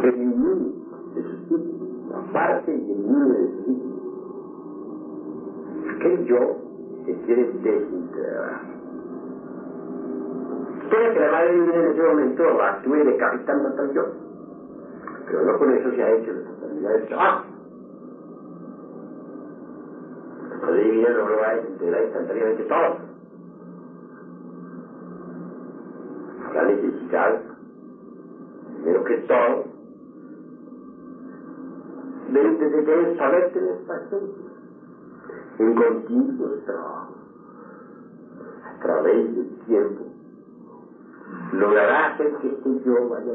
el niño de sus hijos, la parte del niño de sus hijos. Aquel yo que quiere desintegrar. Puede que la madre en ese momento actúe decapitando hasta el yo, pero no con eso se ha hecho la totalidad del trabajo. La madre divina no lo va a desintegrar instantáneamente todo. Habrá necesidad, primero que todo, de saber tener paciencia en continuos trabajos a través del tiempo. Logrará hacer que este yo vaya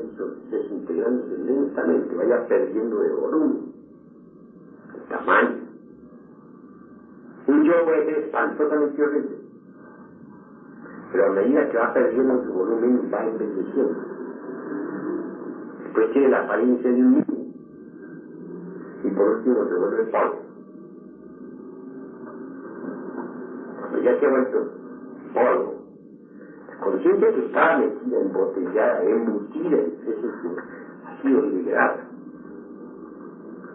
desintegrándose lentamente, vaya perdiendo de volumen, de tamaño. Un yo puede ser espantosamente horrible, pero a medida que va perdiendo su volumen va envejeciendo. Después tiene la apariencia de un niño y por último se vuelve polvo. Cuando ya se ha vuelto polvo, conciencia que estaba metida, embotellada, embutida en ese ser, ha sido liberada.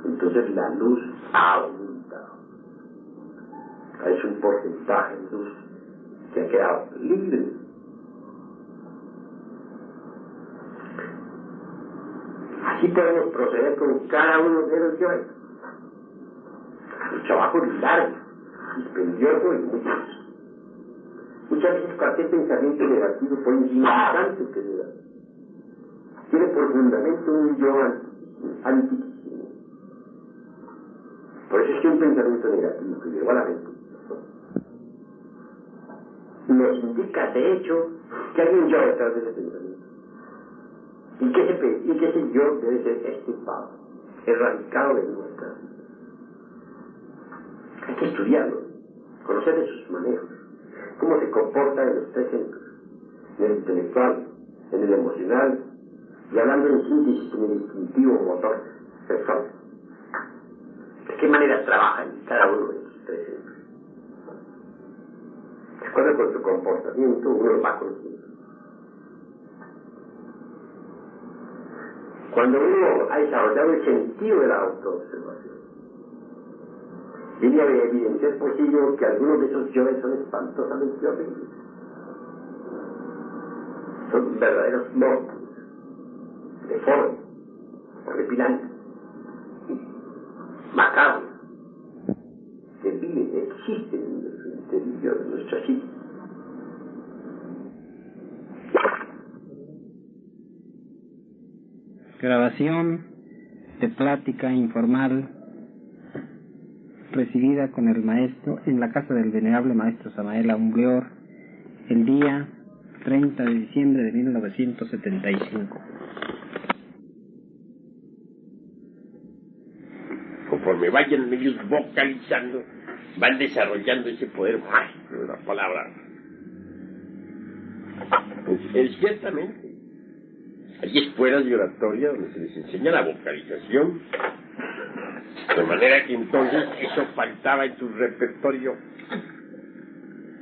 Entonces la luz ha aumentado. Es un porcentaje de luz que ha quedado libre. Así podemos proceder con cada uno de los yoes. Un trabajo largo, dispendioso y mucho. Muchas veces cualquier pensamiento negativo, por insignificante que sea, tiene por fundamento un yo antiquísimo. Por eso es que un pensamiento negativo que llegó a la mente nos indica, de hecho, que hay un yo detrás de ese pensamiento. Y que ese yo debe ser extirpado, erradicado de nuestra vida. Hay que estudiarlo, conocer de sus manejos, cómo se comporta en los tres centros, en el intelectual, en el emocional, y hablando en síntesis en el instintivo motor sexual. ¿De qué manera trabaja en cada uno de estos tres centros? De acuerdo con su comportamiento, uno va conociendo. Cuando uno ha desarrollado el sentido de la autoobservación, viene a evidenciar posible que algunos de esos yoes son espantosamente horribles. Son verdaderos monstruos, deformes, horripilantes, macabros, que viven, existen en nuestro interior, en nuestra psique. Grabación de plática informal recibida con el maestro en la casa del venerable maestro Samael Aumbleor el día 30 de diciembre de 1975. Conforme vayan ellos vocalizando, van desarrollando ese poder mágico de la palabra. Ciertamente, hay escuelas de oratoria donde se les enseña la vocalización, de manera que entonces eso faltaba en su repertorio.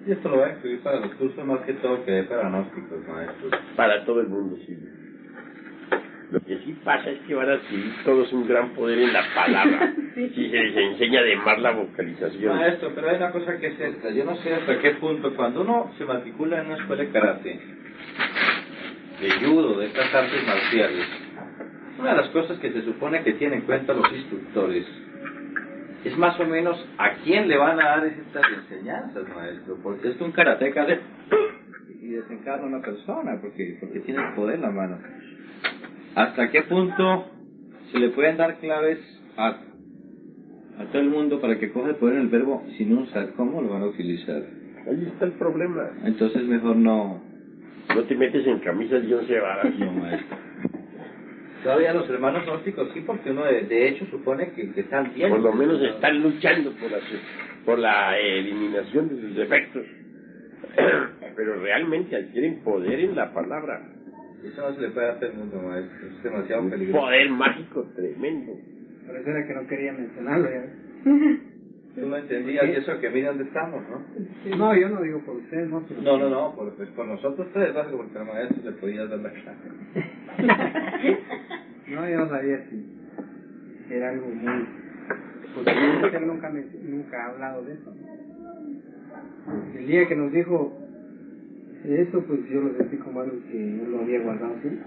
Y esto lo va a incluir para los cursos más que todo que para gnósticos, maestros. Para todo el mundo, sí. Lo que sí pasa es que van a adquirir todos un gran poder en la palabra, sí. Si se les enseña además la vocalización. Maestro, pero hay una cosa que es esta. Yo no sé hasta qué punto, cuando uno se matricula en una escuela de karate, de judo, de estas artes marciales, una de las cosas que se supone que tienen en cuenta los instructores es más o menos a quién le van a dar estas enseñanzas, maestro, porque es que un karateca y desencarna a una persona porque tiene el poder en la mano. ¿Hasta qué punto se le pueden dar claves a todo el mundo para que coja el poder en el verbo sin usar? ¿Cómo lo van a utilizar? Ahí está el problema. Entonces mejor no te metes en camisas y 11 varas. No, maestro. Todavía los hermanos gnósticos sí, porque uno de hecho supone que están bien. Por lo menos están luchando por la eliminación de sus defectos. Pero realmente adquieren poder en la palabra. Eso no se le puede hacer mucho, maestro. Es demasiado peligroso. Poder mágico tremendo. Por eso era que no quería mencionarlo ya. Tú lo entendías, y eso que mira dónde estamos, ¿no? Sí. No, yo no digo por ustedes, no. No, por nosotros tres, porque al maestro le podías dar la clase. No, yo no sabía si era algo muy... Porque él nunca ha hablado de eso. El día que nos dijo eso, pues yo lo sentí como algo que no lo había guardado siempre.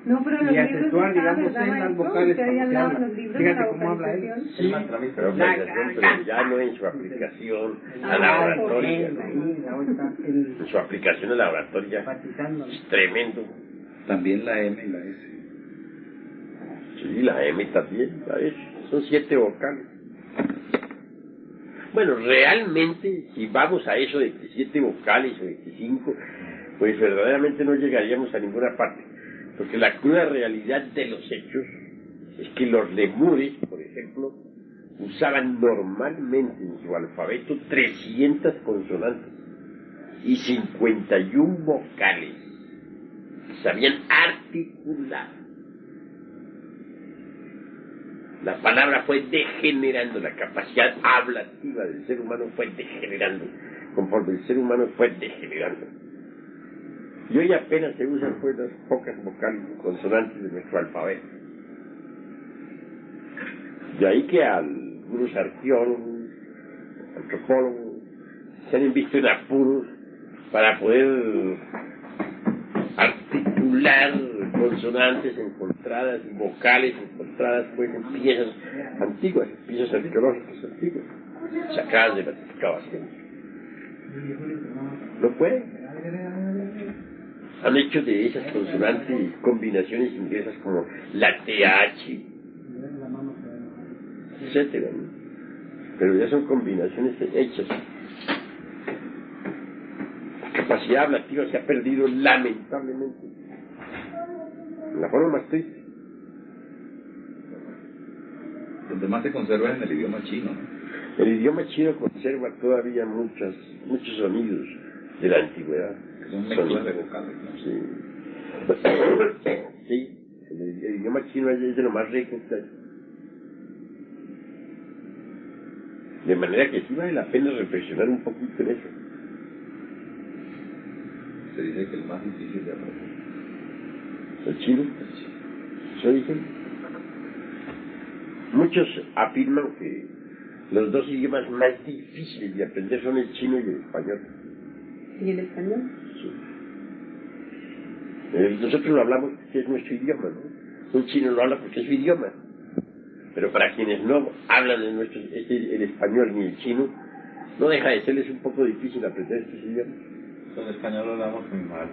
No, pero los y libros acentuar, digamos, ¿verdad, en las maestro? vocales. Usted había hablado en los libros de Fíjate la cómo habla él. vocalización. Sí, maestro, Pero ya no en su aplicación a la oratoria. En su aplicación a la oratoria es tremendo. También la M y la S. Sí, la M también, la S. Son 7 vocales. Bueno, realmente, si vamos a eso de que 7 vocales o de que 5, pues verdaderamente no llegaríamos a ninguna parte. Porque la cruda realidad de los hechos es que los lemures, por ejemplo, usaban normalmente en su alfabeto 300 consonantes y 51 vocales. Sabían articular. La palabra fue degenerando, la capacidad hablativa del ser humano fue degenerando, conforme el ser humano fue degenerando. Y hoy apenas se usan pues las pocas vocales y consonantes de nuestro alfabeto. De ahí que algunos arqueólogos, antropólogos, se han visto en apuros para poder articular consonantes encontradas y vocales encontradas pues en piezas antiguas, piezas arqueológicas antiguas, sacadas de las excavaciones. No pueden. Han hecho de esas consonantes combinaciones inglesas como la TH, etcétera, ¿no? Pero ya son combinaciones hechas. La capacidad hablativa se ha perdido lamentablemente. En la forma más triste. Donde más se conserva es en el idioma chino. El idioma chino conserva todavía muchos sonidos de la antigüedad. Son mezclas de vocales, ¿no? Sí. Sí, el idioma chino es de lo más rico que hay. De manera que sí vale la pena reflexionar un poquito en eso. Se dice que el más difícil de aprender. ¿El chino? ¿Eso dicen? Muchos afirman que los dos idiomas más difíciles de aprender son el chino y el español. ¿Y el español? Sí. Nosotros lo hablamos porque es nuestro idioma, ¿no? Un chino lo habla porque es su idioma. Pero para quienes no hablan el español ni el chino, no deja de serles un poco difícil aprender estos idiomas. El español lo hablamos muy mal.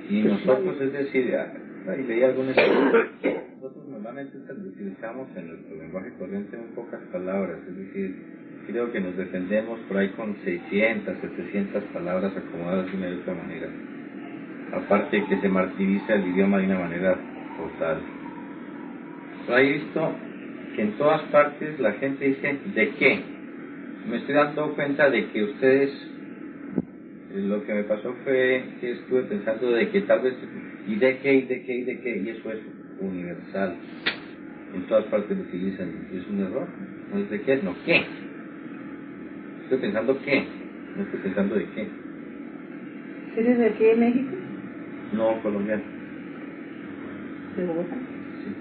Y nosotros, es decir, ahí leí algunos nosotros normalmente utilizamos en nuestro lenguaje corriente muy pocas palabras, es decir, creo que nos defendemos por ahí con 600, 700 palabras acomodadas de una y otra manera. Aparte que se martiriza el idioma de una manera total. Pero he visto que en todas partes la gente dice ¿de qué? Me estoy dando cuenta de que ustedes, lo que me pasó fue que estuve pensando de que tal vez y de qué, y eso es universal. En todas partes lo utilizan y es un error. No es de qué, no qué. Estoy pensando qué, no estoy pensando de qué. ¿Eres de aquí de México? No, colombiano. ¿De Bogotá? Sí.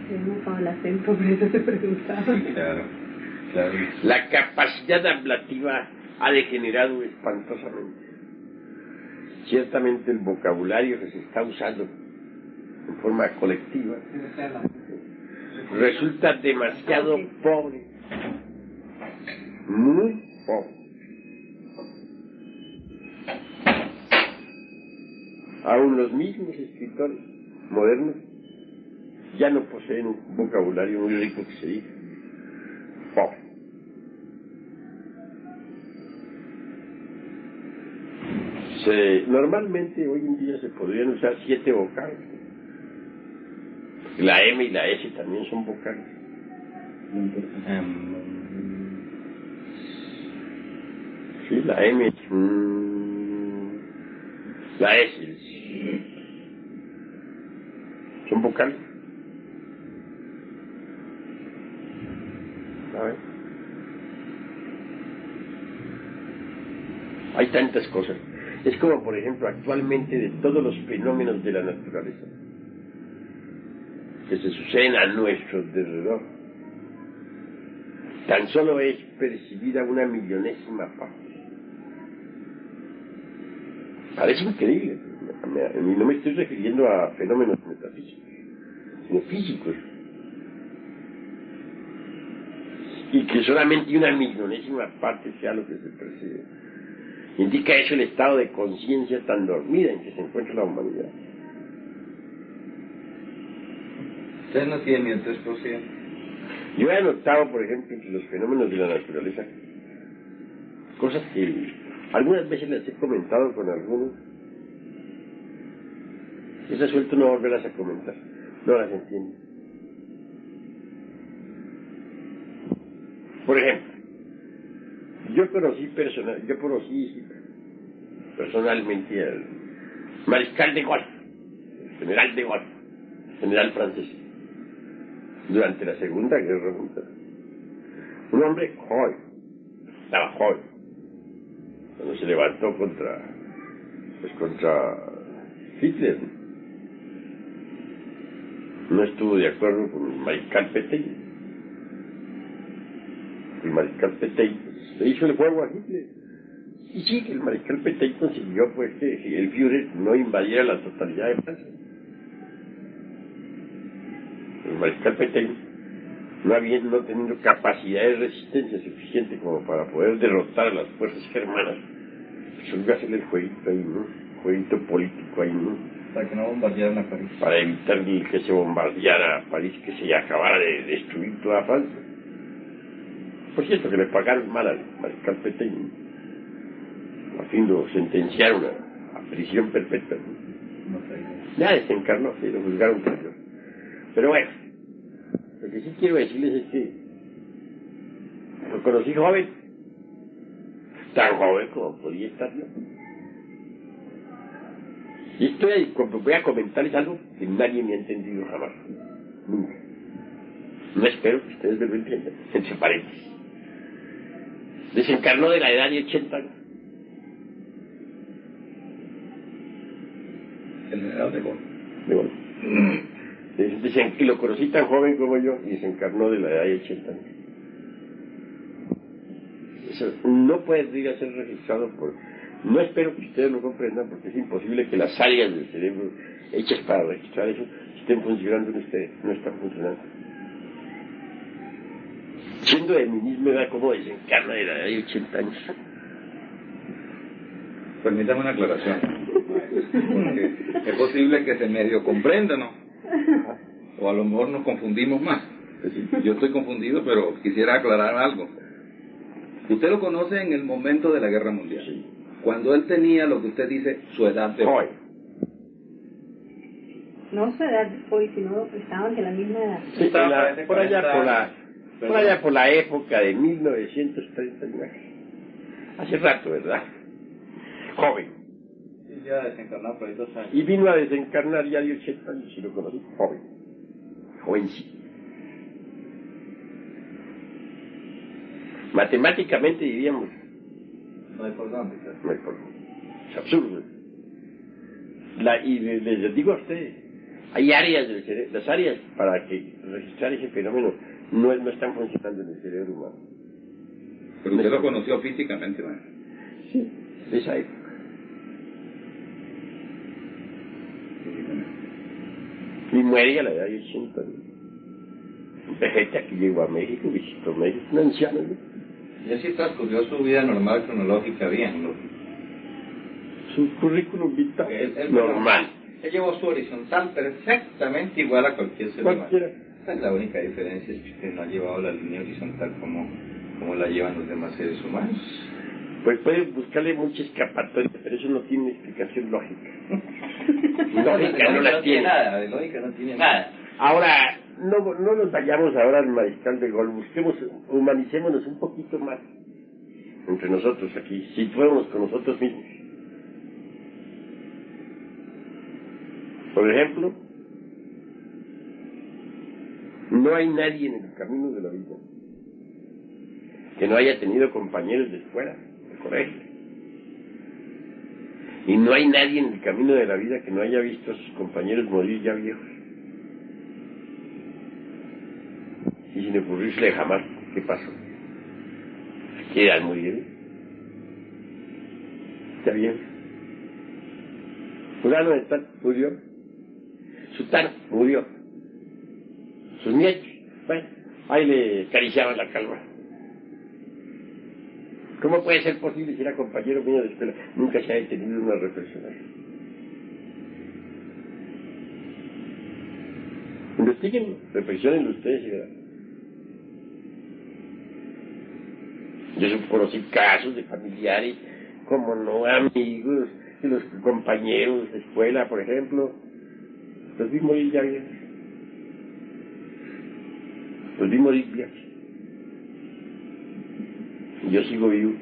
Tenemos todo el acento, por eso te preguntaba. Sí, claro. La capacidad ablativa ha degenerado espantosamente. Ciertamente el vocabulario que se está usando en forma colectiva resulta demasiado pobre, muy pobre. Aún los mismos escritores modernos ya no poseen un vocabulario muy rico que se dice pobre. Normalmente hoy en día se podrían usar 7 vocales. La M y la S también son vocales. Sí, la M es la S es son vocales. A ver. Hay tantas cosas. Es como, por ejemplo, actualmente de todos los fenómenos de la naturaleza, que se suceden a nuestro alrededor, tan solo es percibida una millonésima parte. Parece increíble. Y no me estoy refiriendo a fenómenos metafísicos, sino físicos. Y que solamente una millonésima parte sea lo que se percibe. Indica eso el estado de conciencia tan dormida en que se encuentra la humanidad. Usted no tiene ni el 3%. Yo he notado, por ejemplo, entre los fenómenos de la naturaleza, cosas que algunas veces las he comentado con algunos, y resuelto no volverlas a comentar, no las entiendo. Por ejemplo, yo conocí personalmente al mariscal de Gaulle, el general de Gaulle, general francés, durante la Segunda Guerra Mundial. Un hombre joven, estaba joven, cuando se levantó contra Hitler. No estuvo de acuerdo con el mariscal Pétain. El mariscal Pétain le hizo el juego a Hitler. Y sí, el mariscal Pétain consiguió pues que el Führer no invadiera la totalidad de Francia. El mariscal Pétain, no teniendo capacidad de resistencia suficiente como para poder derrotar a las fuerzas germanas, resolvió hacerle el jueguito ahí, ¿no? Jueguito político ahí, ¿no? Para que no bombardearan a París. Para evitar que se bombardeara a París, que se acabara de destruir toda Francia. Por cierto, que le pagaron mal al mariscal Pétain. A fin lo sentenciaron a prisión perpetua. No sé. Ya desencarnó, sí, lo juzgaron traidor. Pero bueno, lo que sí quiero decirles es que lo conocí joven, tan joven como podía estar yo. Y voy a comentarles algo que nadie me ha entendido jamás. Nunca. No espero que ustedes me lo entiendan. Entre paréntesis. Desencarnó de la edad de 80 años. El general de Gaulle. De Gaulle. Dicen que lo conocí tan joven como yo y desencarnó de la edad de 80 años. Eso no puede llegar a ser registrado por... No espero que ustedes lo comprendan porque es imposible que las áreas del cerebro hechas para registrar eso estén funcionando en ustedes. No están funcionando. Siendo de mi misma edad, como desencarna de la edad de 80 años. Permítame una aclaración. Porque es posible que se medio comprenda, ¿no? O a lo mejor nos confundimos más. Yo estoy confundido, pero quisiera aclarar algo. Usted lo conoce en el momento de la Guerra Mundial. Sí. Cuando él tenía lo que usted dice, su edad de hoy. No su edad hoy, sino estaban de la misma edad. Sí, por allá por la época de 1939. Hace rato, ¿verdad? Joven. Sí, ya desencarnado por ahí 2 años. Y vino a desencarnar ya de 80 años, y lo conocí joven. Jovencito. Matemáticamente diríamos, No hay por dónde. no hay por dónde. Es absurdo. Y les digo a ustedes, hay áreas del cerebro, las áreas para que registrar ese fenómeno no están funcionando en el cerebro humano. Pero usted lo conoció físicamente, ¿no? Sí, de esa época. Y muere a la edad de 80 años. Vegeta que llegó a México, visitó México, un anciano, ¿no? Y así transcurrió su vida normal, cronológica, bien, ¿no? Su currículum vitae Él normal. Él llevó su horizontal perfectamente igual a cualquier ser humano. Esa es la única diferencia, es que usted no ha llevado la línea horizontal como la llevan los demás seres humanos. Pues puede buscarle mucha escapatoria, pero eso no tiene explicación lógica. Lógica no la tiene. Nada, de lógica no tiene nada. Ahora, no nos vayamos ahora al mariscal de Gaulle, humanicémonos un poquito más entre nosotros aquí, situémonos con nosotros mismos. Por ejemplo, no hay nadie en el camino de la vida que no haya tenido compañeros de escuela, de colegio. Y no hay nadie en el camino de la vida que no haya visto a sus compañeros morir ya viejos. y sin ocurrírsele jamás qué pasó. ¿A qué edad murieron? Está bien. Fulano de tal murió. Sutano murió. Sus nietos, bueno, ahí le acariciaban la calva. ¿Cómo puede ser posible si era compañero mío de escuela? Nunca se ha detenido una reflexión. Investiguen, reflexionen ustedes y verán. Yo conocí casos de familiares, como no amigos, de los compañeros de escuela, por ejemplo. Los vi morir ya bien. Los vi morir bien. Y yo sigo vivo.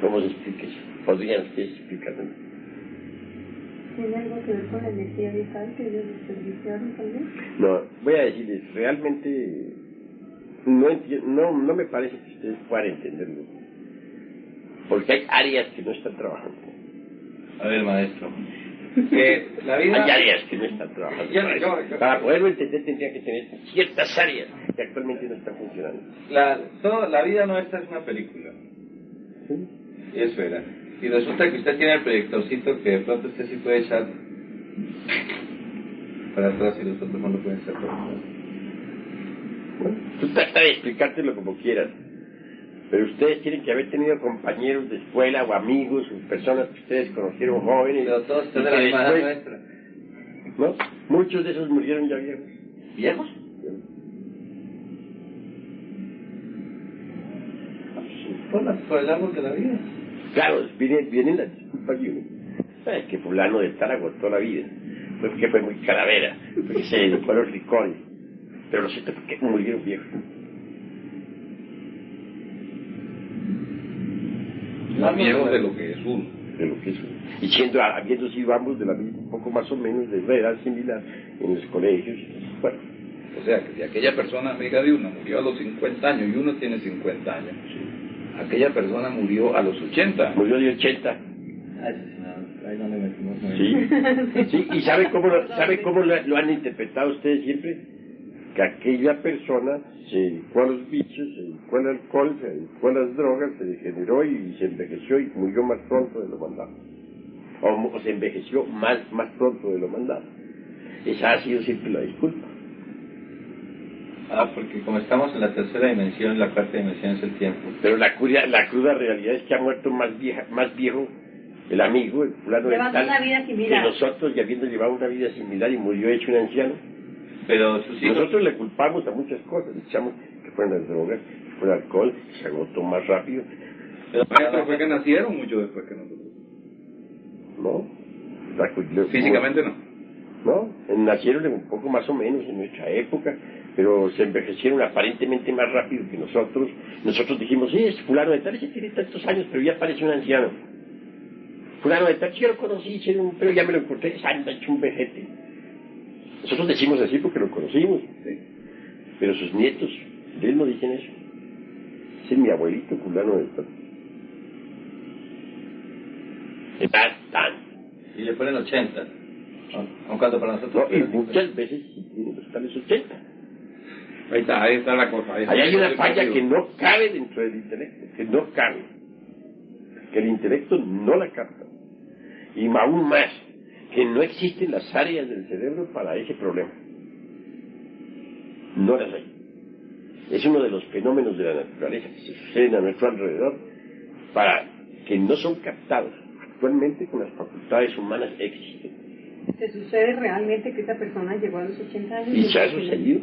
¿Cómo se explica eso? ¿Podrían ustedes explicarme? ¿Tiene algo que ver con la energía vital que ellos desperdiciaron también? No, voy a decirles, realmente no me parece que ustedes puedan entenderlo. Porque hay áreas que no están trabajando. A ver, maestro. La vida... Hay áreas que no están trabajando. Para poderlo entender tendría que tener ciertas áreas que actualmente no están funcionando. La vida nuestra es una película. ¿Sí? Y eso era. Y resulta que usted tiene el proyectorcito que de pronto usted sí puede echar para atrás y los otros no lo pueden echar para atrás. Bueno, tú trata de explicártelo como quieras. Pero ustedes tienen que haber tenido compañeros de escuela o amigos o personas que ustedes conocieron jóvenes. Pero todos están de la misma edad nuestra. ¿No? Muchos de esos murieron ya viejos. ¿Viejos? Por el árbol de la vida. Claro, vienen las disculpas de uno. ¿Sabes que fulano de tal agotó la vida? Fue porque fue muy calavera, porque se dedicó a los licores. Pero lo cierto es que murieron viejos. Más viejo de lo que es uno. De lo que es uno. Y habiendo sido ambos de la misma, un poco más o menos de una edad similar en los colegios. Bueno. O sea, que si aquella persona amiga de uno murió a los 50 años y uno tiene 50 años, sí, aquella persona murió a los 80. Murió de 80. Ahí no le metimos. Sí, sí. ¿Y sabe cómo lo han interpretado ustedes siempre? Que aquella persona se dedicó a los vicios, se dedicó al alcohol, se dedicó a las drogas, se degeneró y se envejeció y murió más pronto de lo mandado. O se envejeció más pronto de lo mandado. Esa ha sido siempre la disculpa. Porque como estamos en la tercera dimensión, la cuarta dimensión es el tiempo. Pero la cruda realidad es que ha muerto más viejo el amigo, el fulano de tal, que nosotros, y habiendo llevado una vida similar y murió hecho un anciano. Pero sus hijos... Nosotros le culpamos a muchas cosas, le echamos que fueron las drogas, que fue el alcohol, que se agotó más rápido. Pero fue que nacieron mucho después que nosotros. No. Físicamente no. No, nacieron un poco más o menos en nuestra época, pero se envejecieron aparentemente más rápido que nosotros. Nosotros dijimos, sí, es fulano de tal, ese tiene tantos años, pero ya parece un anciano. Fulano de tal, yo lo conocí, pero ya me lo encontré, anda hecho un vejete. Nosotros decimos así porque lo conocimos, ¿sí? Pero sus nietos de él no dicen eso. Ese es mi abuelito, fulano de tal. Tan. Y le ponen 80. ¿O cuánto para nosotros? No, y muchas veces sí tienen los tales 80. Ahí está la cosa. Ahí hay una falla que no cabe dentro del intelecto, que no cabe. Que el intelecto no la capta. Y aún más, que no existen las áreas del cerebro para ese problema. No las hay. Es uno de los fenómenos de la naturaleza que se suceden a nuestro alrededor para que no son captados actualmente con las facultades humanas existentes. ¿Se sucede realmente que esa persona llegó a los 80 años? Y se ha sucedido.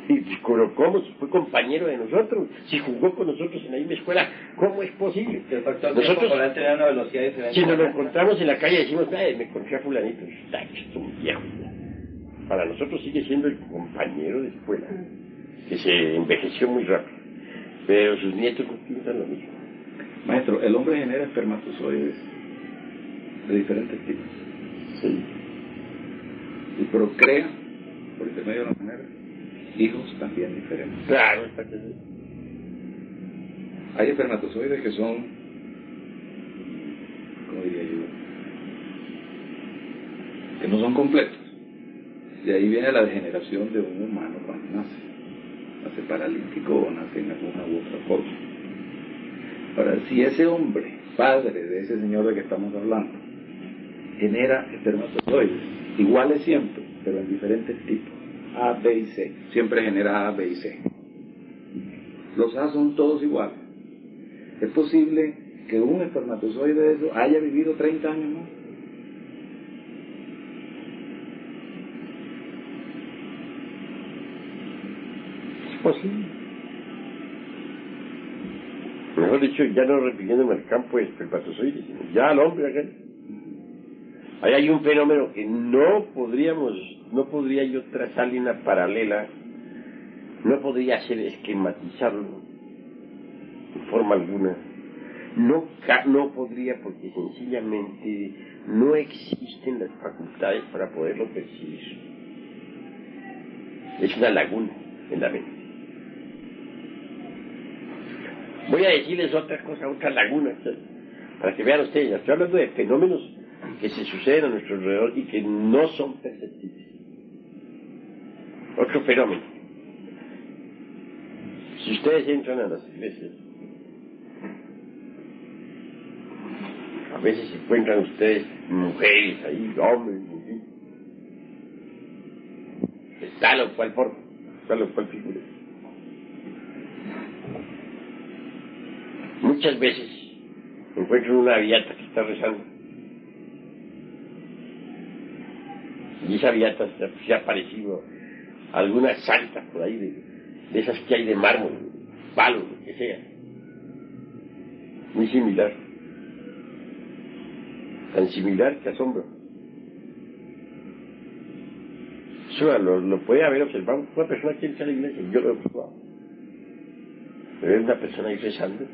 Y ¿cómo? Si fue compañero de nosotros, si jugó con nosotros en la misma escuela, ¿cómo es posible? Nosotros podrán tener una velocidad diferente. Si nos lo encontramos en la calle decimos, me encontré a fulanito, está esto un viejo. Para nosotros sigue siendo el compañero de escuela, que se envejeció muy rápido, pero sus nietos no piensan lo mismo. Maestro, el hombre genera espermatozoides de diferentes tipos. Sí. Y procrea, por intermedio de la manera, hijos también diferentes. Claro, está que sí. Hay espermatozoides que son, ¿cómo diría yo? Que no son completos. De ahí viene la degeneración de un humano cuando nace paralítico o nace en alguna u otra cosa. Ahora, si ese hombre, padre de ese señor de que estamos hablando, genera espermatozoides, iguales siempre, pero en diferentes tipos, A, B y C, siempre genera A, B y C. Los A son todos iguales. Es posible que un espermatozoide de eso haya vivido 30 años más. Es posible. Mejor dicho, ya no repitiéndome el campo de espermatozoides, sino ya al hombre acá. Ahí hay un fenómeno que no podría yo trazarle una paralela, no podría hacer esquematizarlo de forma alguna. No podría, porque sencillamente no existen las facultades para poderlo percibir. Es una laguna en la mente. Voy a decirles otra cosa, otra laguna, para que vean ustedes. Estoy hablando de fenómenos que se suceden a nuestro alrededor y que no son perceptibles. Otro fenómeno. Si ustedes entran a las iglesias, a veces encuentran ustedes mujeres ahí, hombres, mujeres, de tal o cual forma, tal o cual figura. Muchas veces encuentran una beata que está rezando. Y esa beata se ha parecido a alguna santa por ahí, de esas que hay de mármol, palo, lo que sea. Muy similar. Tan similar que asombra. Eso lo puede haber observado una persona que entra a la iglesia, yo lo he observado. Pero es una persona ahí rezando,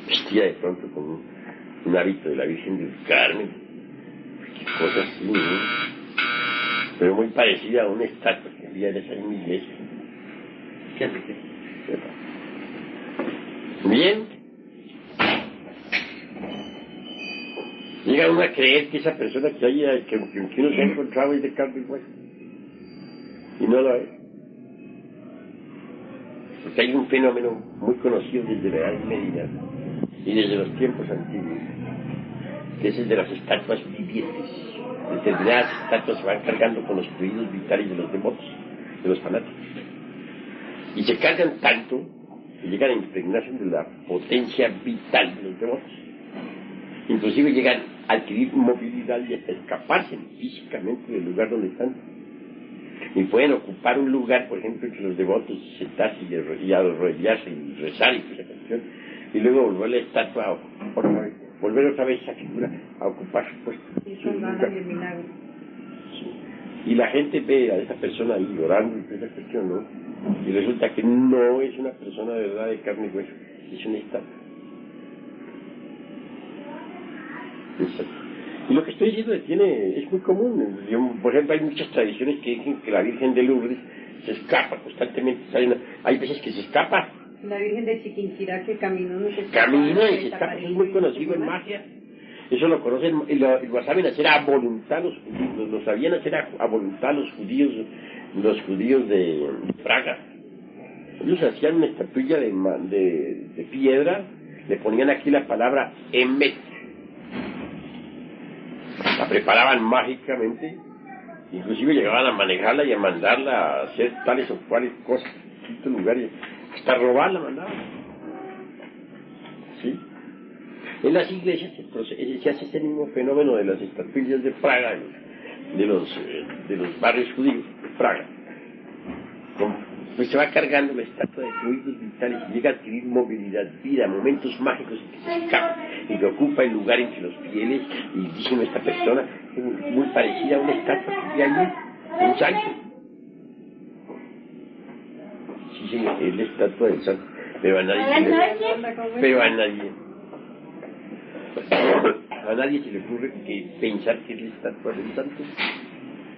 vestida de pronto con un hábito de la Virgen del Carmen, qué cosa así, ¿no? Pero muy parecida a una estatua que había de esa misma iglesia. ¿Qué hace? Bien. Llega uno a creer que esa persona que uno se ha encontrado es de carne y hueso. Y no lo es. Porque hay un fenómeno muy conocido desde la Edad Media y desde los tiempos antiguos, que es el de las estatuas vivientes. Determinadas estatuas se van cargando con los fluidos vitales de los devotos, de los fanáticos. Y se cargan tanto que llegan a impregnarse de la potencia vital de los devotos. Inclusive llegan a adquirir movilidad y hasta escaparse físicamente del lugar donde están. Y pueden ocupar un lugar, por ejemplo, entre los devotos, sentarse y arrodillarse y rezar y esa canción, y luego volver la estatua volver otra vez esa figura a ocupar su puesto. Y son ganas de milagro. Sí. Y la gente ve a esa persona ahí llorando y esa cuestión, ¿no? Y resulta que no es una persona de verdad de carne y hueso, es una estatua. Exacto. Y lo que estoy diciendo es muy común. Por ejemplo, hay muchas tradiciones que dicen que la Virgen de Lourdes se escapa constantemente. Hay veces que se escapa. La Virgen de Chiquinquirá que caminó, no se escapa. Camina y se escapa. Eso es muy conocido en magia. Eso lo conocen, lo saben hacer a voluntad los judíos. Lo sabían hacer a voluntad los judíos de Praga. Ellos hacían una estatuilla de piedra, le ponían aquí la palabra Emet. La preparaban mágicamente, inclusive llegaban a manejarla y a mandarla a hacer tales o cuales cosas en distintos lugares, hasta robarla mandaban. ¿Sí? En las iglesias se hace ese mismo fenómeno de las estatuillas de Praga, de los barrios judíos de Praga. Pues se va cargando la estatua de fluidos vitales y llega a adquirir movilidad, vida, momentos mágicos en que se escapa y que ocupa el lugar entre los fieles. Y dicen esta persona que es muy parecida a una estatua que hay allí, un santo. Sí, señor, es la estatua del santo, pero a nadie se le ocurre que pensar que es la estatua del santo.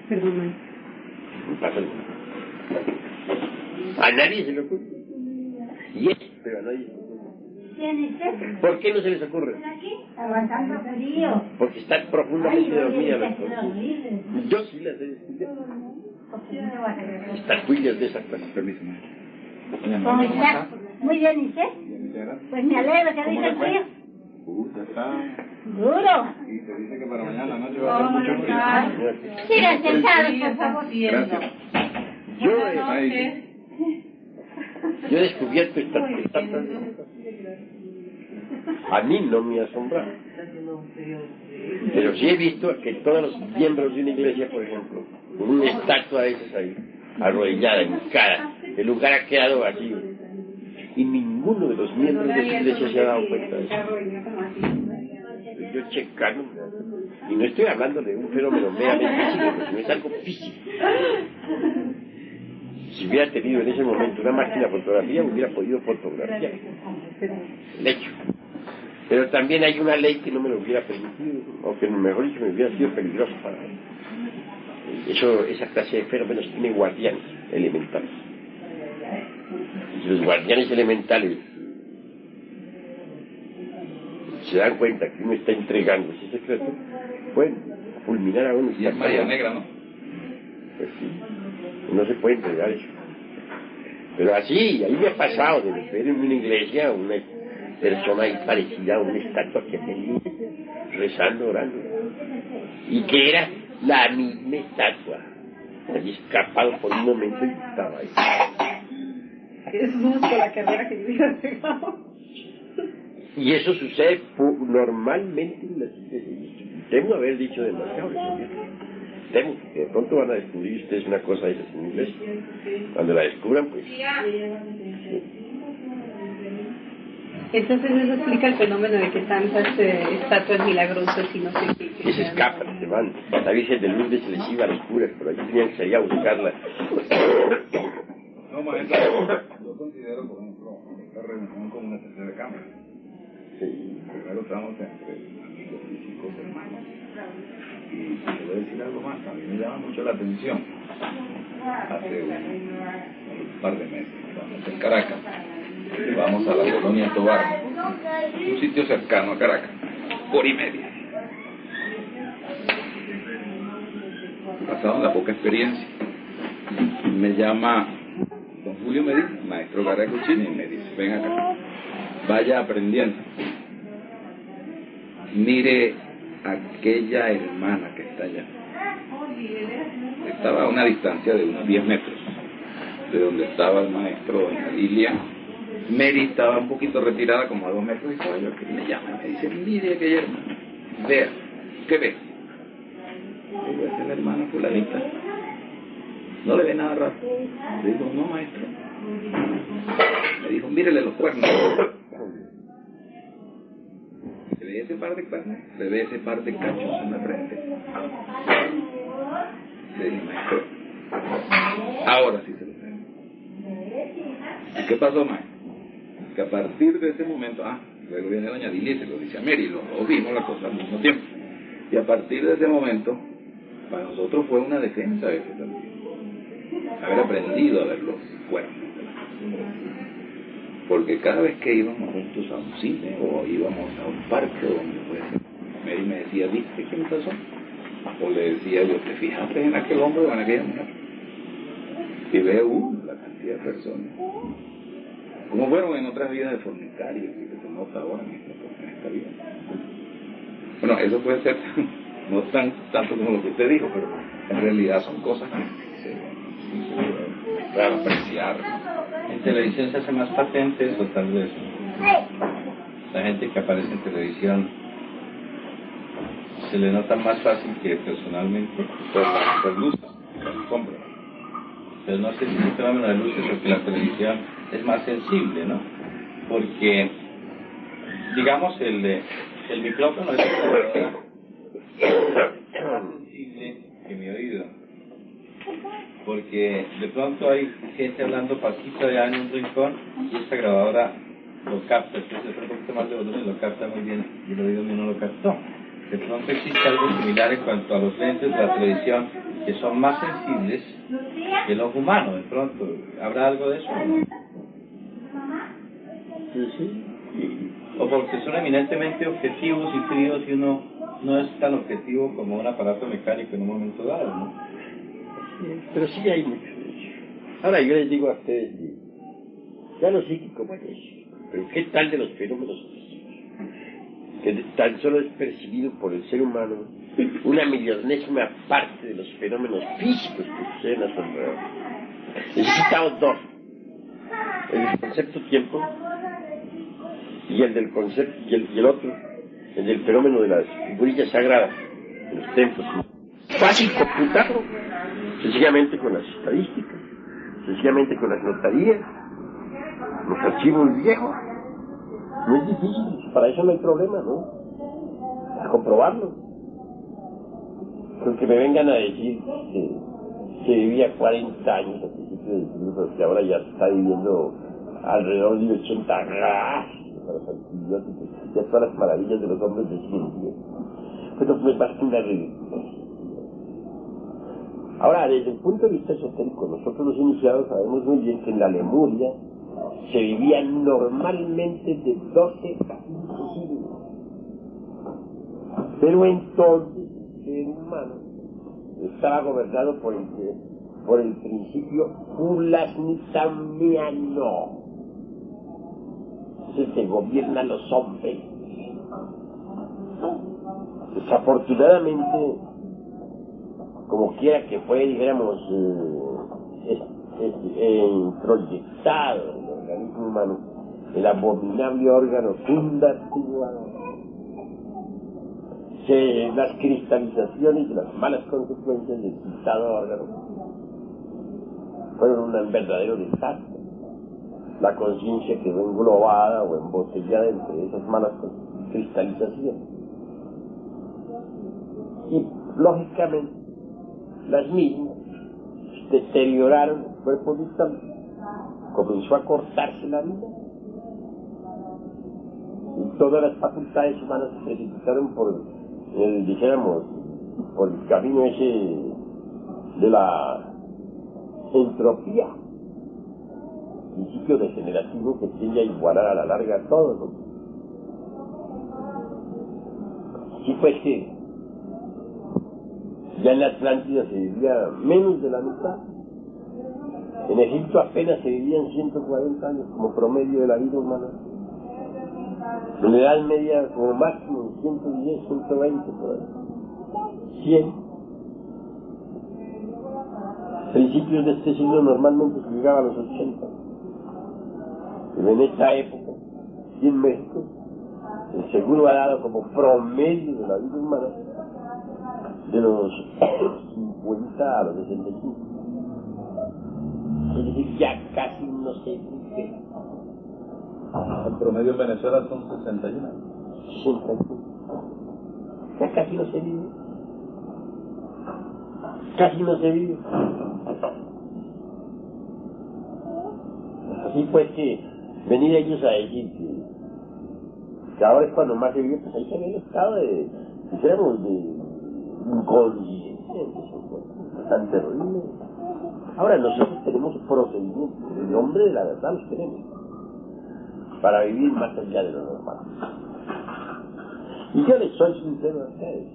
Perdón. Pasa nada. A nadie se le ocurre. Y es, pero a nadie se le ocurre. ¿Por qué no se les ocurre? Aguantando frío. Porque está profundamente dormida. Yo sí las he descubierto. Estas cuillas de esa clase. Permiso, ¿Cómo está? Muy bien, ¿y usted? Pues me alegro, ¿qué dice el frío? Ya está. Duro. Y se dice que para mañana la noche va a ser mucho frío. Sigan sentados, por favor. Gracias. Yo he descubierto esta a mí no me asombra, pero sí he visto que todos los miembros de una iglesia, por ejemplo, con una estatua de esas ahí, arrodillada, hincada, el lugar ha quedado vacío, y ninguno de los miembros de esa iglesia se ha dado cuenta de eso. Yo checando, y no estoy hablando de un fenómeno meramente físico, sino es algo físico. Si hubiera tenido en ese momento una máquina de fotografía, hubiera podido fotografiar el hecho. Pero también hay una ley que no me lo hubiera permitido, o que mejor dicho me hubiera sido peligroso para mí. Esa clase de fenómenos tiene guardianes elementales. Y los guardianes elementales se dan cuenta que uno está entregando ese secreto, pueden fulminar a uno. Y es María Negra, ¿no? Pues sí, no se puede entregar eso. Pero así, ahí me ha pasado de ver en una iglesia una persona ahí parecida a una estatua que tenía, rezando, orando, y que era la misma estatua. Había escapado por un momento y estaba ahí. Es justo la carrera que yo hubiera pegado. Y eso sucede normalmente en las iglesias. Temo haber dicho demasiado. Temo que de pronto van a descubrir ustedes una cosa de esas en la iglesia. Cuando la descubran, pues... Entonces eso explica el fenómeno de que tantas estatuas milagrosas y no sé qué. Que se escapan, se van. La Virgen de Lourdes se les iba a las curas, pero allí tenían que salir a buscarla. No, maestro, yo considero, por ejemplo, esta reunión como una tercera cámara. Sí. Primero estamos entre amigos físicos, hermanos. Y te voy a decir algo más, a mí me llama mucho la atención. Hace un par de meses, estamos en Caracas, vamos a la colonia Tobar, un sitio cercano a Caracas, hora y media. Basado en la poca experiencia, me llama don Julio Medina, maestro Caracuchini, y me dice, ven acá, vaya aprendiendo. Mire aquella hermana que está allá. Estaba a una distancia de unos 10 metros de donde estaba el maestro, doña Lilia. Mary estaba un poquito retirada, como a 2 metros, y yo que me llama, me dice, mire aquella hermana, vea, ¿qué ve? Digo, esa es la hermana fulanita. No le ve nada raro. Le digo, no, maestro. Me dijo, mírele los cuernos. ¿Se ve ese par de cuernos? ¿Se ve ese par de cachos en la frente? Le dije, maestro, ahora sí se lo veo. ¿Y qué pasó, maestro? Que a partir de ese momento, luego viene doña Lilia y se lo dice a Mary, los dos vimos la cosa al mismo tiempo. Y a partir de ese momento, para nosotros fue una defensa ese también. Haber aprendido a ver los cuernos. Porque cada vez que íbamos juntos a un cine o íbamos a un parque donde fuese, Mary me decía, ¿viste qué me pasó? O le decía yo, ¿te fijaste en aquel hombre o en aquella mujer? Y veo la cantidad de personas. Como fueron en otras vidas de fornicarios, que se nota ahora en esta vida. Bueno, eso puede ser no tanto como lo que usted dijo, pero en realidad son cosas que se pueden apreciar. En televisión se hace más patente eso, tal vez. La gente que aparece en televisión se le nota más fácil que personalmente Por luz, compra. pero no sé si es un fenómeno de luces o que la televisión es más sensible, ¿no? Porque, digamos, el micrófono es más sensible que mi oído. Porque de pronto hay gente hablando pasito allá en un rincón y esta grabadora lo capta, entonces un poquito más de volumen lo capta muy bien y el oído mío no lo captó. De pronto existe algo similar en cuanto a los lentes de la televisión que son más sensibles que el ojo humano. De pronto, ¿habrá algo de eso? Sí, sí. o porque son eminentemente objetivos y fríos y uno no es tan objetivo como un aparato mecánico en un momento dado, ¿no? Pero sí hay mucho de eso. Ahora yo les digo a ustedes, ya lo psíquico, bueno, pero ¿qué tal de los fenómenos físicos? Que tan solo es percibido por el ser humano una millonésima parte de los fenómenos físicos que suceden a su alrededor. Necesitamos dos: el del concepto tiempo y el del concepto y el otro, el del fenómeno de las figurillas sagradas de los templos. Fácil computarlo, sencillamente con las estadísticas, sencillamente con las notarías, los archivos viejos. No es difícil, para eso no hay problema, ¿no? A comprobarlo. Porque me vengan a decir que vivía 40 años al principio del siglo, pero que ahora ya está viviendo alrededor de 80 grados para los antibióticos, ya todas las maravillas de los hombres de ciencia. Pues no es más que una ridícula. Ahora, desde el punto de vista esotérico, nosotros los iniciados sabemos muy bien que en la Lemuria se vivía normalmente de 12 a 15 siglos. Pero entonces el ser humano estaba gobernado por el principio Fulasnitamiano. Es el que gobierna a los hombres. Desafortunadamente, como quiera que fue, dijéramos, proyectado en el organismo humano, el abominable órgano fundativo, las cristalizaciones y las malas consecuencias del citado órgano fueron un verdadero desastre. La conciencia quedó englobada o embotellada entre esas malas cristalizaciones. Y, lógicamente, las mismas deterioraron el cuerpo vital, comenzó a cortarse la vida y todas las facultades humanas se precipitaron por el camino ese de la entropía, principio degenerativo que tiende a igualar a la larga a todo, ¿no? Así pues que ya en la Atlántida se vivía menos de la mitad. En Egipto apenas se vivían 140 años como promedio de la vida humana. En la Edad Media como máximo 110, 120 por ahí. 100. Principios de este siglo normalmente se llegaba a los 80. Pero en esta época, y en México, el seguro ha dado como promedio de la vida humana de los 50 a los 65. Es decir, ya casi no se vive. El promedio en Venezuela son 61. 65. Ya casi no se vive. Casi no se vive. Así pues que venir ellos a decir que ahora es cuando más se vive, pues ahí se ve el estado de, dijéramos, de inconsciencia, tan terrible. Ahora nosotros tenemos procedimientos, en nombre de la verdad los tenemos, para vivir más allá de lo normal. Y yo les soy sincero a ustedes,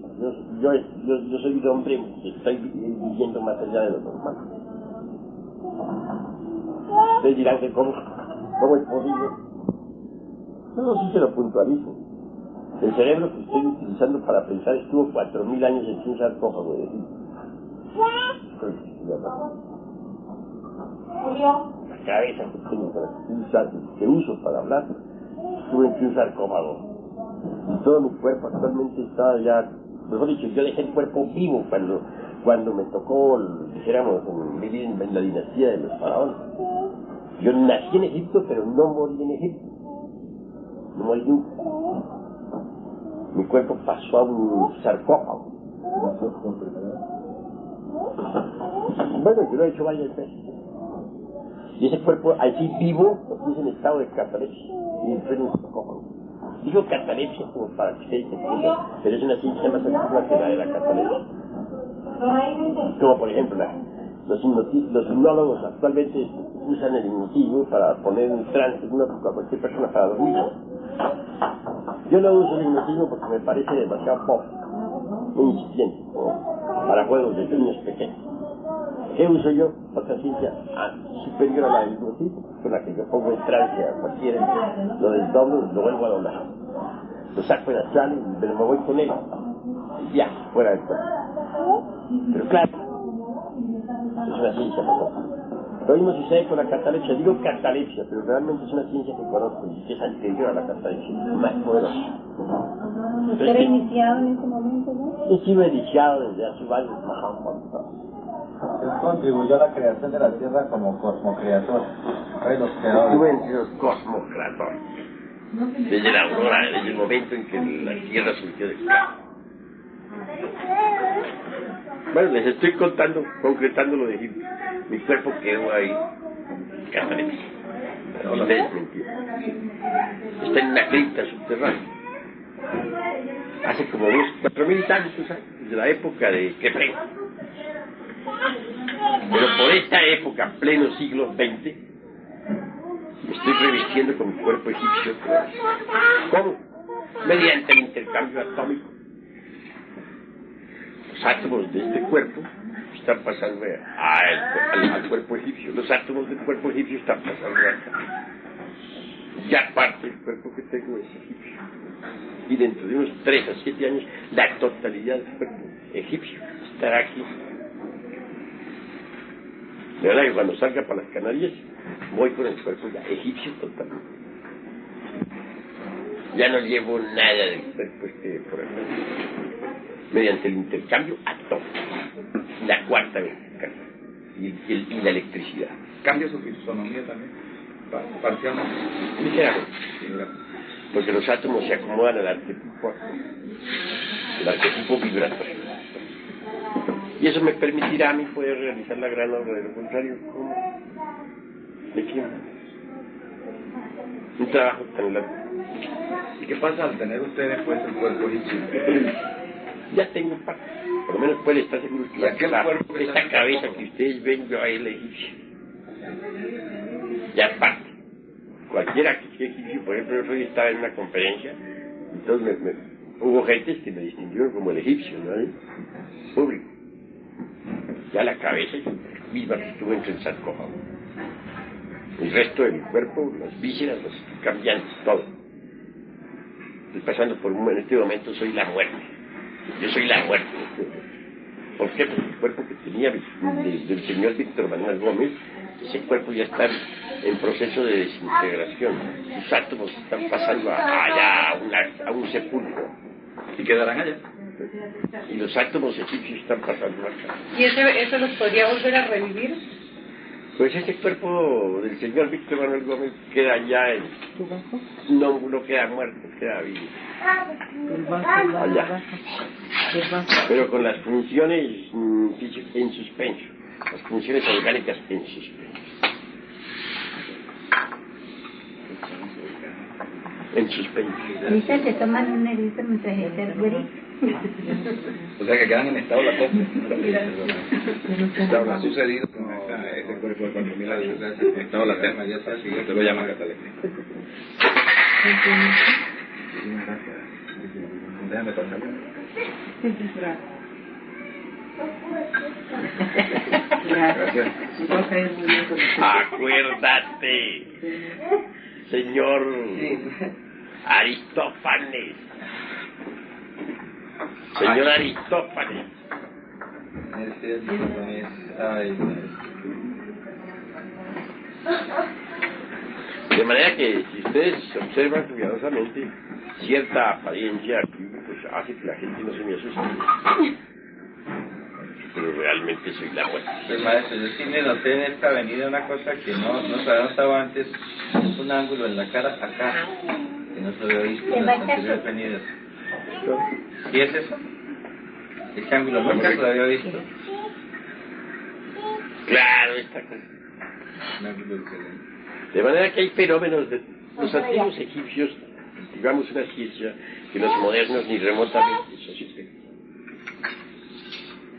yo soy un hombre que estoy viviendo más allá de lo normal. Ustedes dirán que cómo es posible. No, sí se lo puntualizo. El cerebro que estoy utilizando para pensar estuvo 4.000 años en un sarcófago de Egipto. La cabeza que tengo que uso para hablar estuvo en un sarcófago. Y todo mi cuerpo actualmente está ya, mejor dicho, yo dejé el cuerpo vivo cuando me tocó, dijéramos, vivir en la dinastía de los faraones. Yo nací en Egipto, pero no morí en Egipto. No morí nunca. Mi cuerpo pasó a un sarcófago. Bueno, yo lo he hecho varias veces. Y ese cuerpo, así vivo, lo puse en estado de catalepsia. Y entré en un sarcófago. Digo catalepsia como para que se entienda, pero es una ciencia más antigua que la de la catalepsia. Como por ejemplo, los hipnólogos actualmente usan el hipnotismo para poner en trance a cualquier persona para dormir. Yo no uso el hipnotismo porque me parece demasiado pobre, muy incipiente, para juegos de niños pequeños. ¿Qué uso yo? Otra ciencia superior a la del hipnotismo, con la que yo pongo en trance a cualquiera, lo desdoblo, lo vuelvo a doblar. Lo saco en astral y me voy con él. Ya, fuera del cuerpo. Pero claro, es una ciencia mejor. Lo mismo sucede con la catalepsia. Digo catalepsia, pero realmente es una ciencia que conozco y que es anterior a la catalepsia, más poderosa. ¿Usted era iniciado en ese momento, no? Yo estuve iniciado desde hace varios años. Él contribuyó a la creación de la Tierra como cosmocreador. Estuve entre los cosmocreadores. Desde la aurora, desde el momento en que la Tierra surgió del caos. Bueno, les estoy contando, concretando lo de Egipto. Mi cuerpo quedó ahí, catalepsia. Está en una cripta subterránea. Hace como 4.000 años, desde la época de Kepré. Pero por esta época, pleno siglo XX, me estoy revistiendo con mi cuerpo egipcio. ¿Cómo? Mediante el intercambio atómico. Los átomos de este cuerpo están pasando al cuerpo egipcio. Los átomos del cuerpo egipcio están pasando acá. Ya parte del cuerpo que tengo es egipcio. Y dentro de unos 3 a 7 años, la totalidad del cuerpo egipcio estará aquí. De verdad que cuando salga para las Canarias, voy con el cuerpo ya egipcio totalmente. Ya no llevo nada del cuerpo por el medio. Mediante el intercambio atómico, la cuarta vez, y la electricidad. ¿Cambia su fisonomía también? Parcialmente. Ligeramente. Porque los átomos se acomodan al arquetipo vibratorio. Y eso me permitirá a mí poder realizar la gran obra. De lo contrario, ¿cómo? ¿De quién? Un trabajo tan largo. ¿Y qué pasa al tener usted después el cuerpo egipcio? Ya tengo parte. Por lo menos puede estar seguro que esta cabeza que ustedes ven, yo ahí la egipcia. Ya parte. Cualquiera que sea egipcio, por ejemplo, yo estaba en una conferencia, entonces hubo gente que me distinguieron como el egipcio, ¿no? Público. Ya la cabeza misma que estuvo entre el sarcófago. El resto del cuerpo, las vísceras, los cambiantes, todo. Estoy pasando por en este momento soy la muerte. Yo soy la muerte. ¿Por qué? Porque el cuerpo que tenía del señor Víctor Manuel Gómez, ese cuerpo ya está en proceso de desintegración. Sus átomos están pasando allá a un sepulcro. ¿Y quedarán allá? Y los átomos egipcios están pasando acá. ¿Y eso los podría volver a revivir? Pues ese cuerpo del señor Víctor Manuel Gómez queda allá no queda muerto, queda vivo. Allá. Pero con las funciones en suspenso, las funciones orgánicas en suspenso. En suspenso. Dice que toman un negrito mientras el güerito. O sea que quedan en estado latente. Ha sucedido con este cuerpo de 4.000 años. En estado latente, ya está así, usted lo llama catalepsia. Déjame pasarlo. Gracias. Acuérdate, señor Aristófanes. Señor Aristófanes. De manera que si ustedes observan cuidadosamente cierta apariencia aquí, pues hace que la gente no se me asuste. Pero realmente soy la muerte. Pues maestro, yo sí me noté en esta avenida una cosa que no se había notado antes. Es un ángulo en la cara acá, que no se había visto en las anteriores venidas. ¿Y es eso? Ese ángulo nunca se lo había visto. Claro, esta cosa. De manera que hay fenómenos de los antiguos egipcios, digamos una ciencia que los modernos ni remotamente sospechan.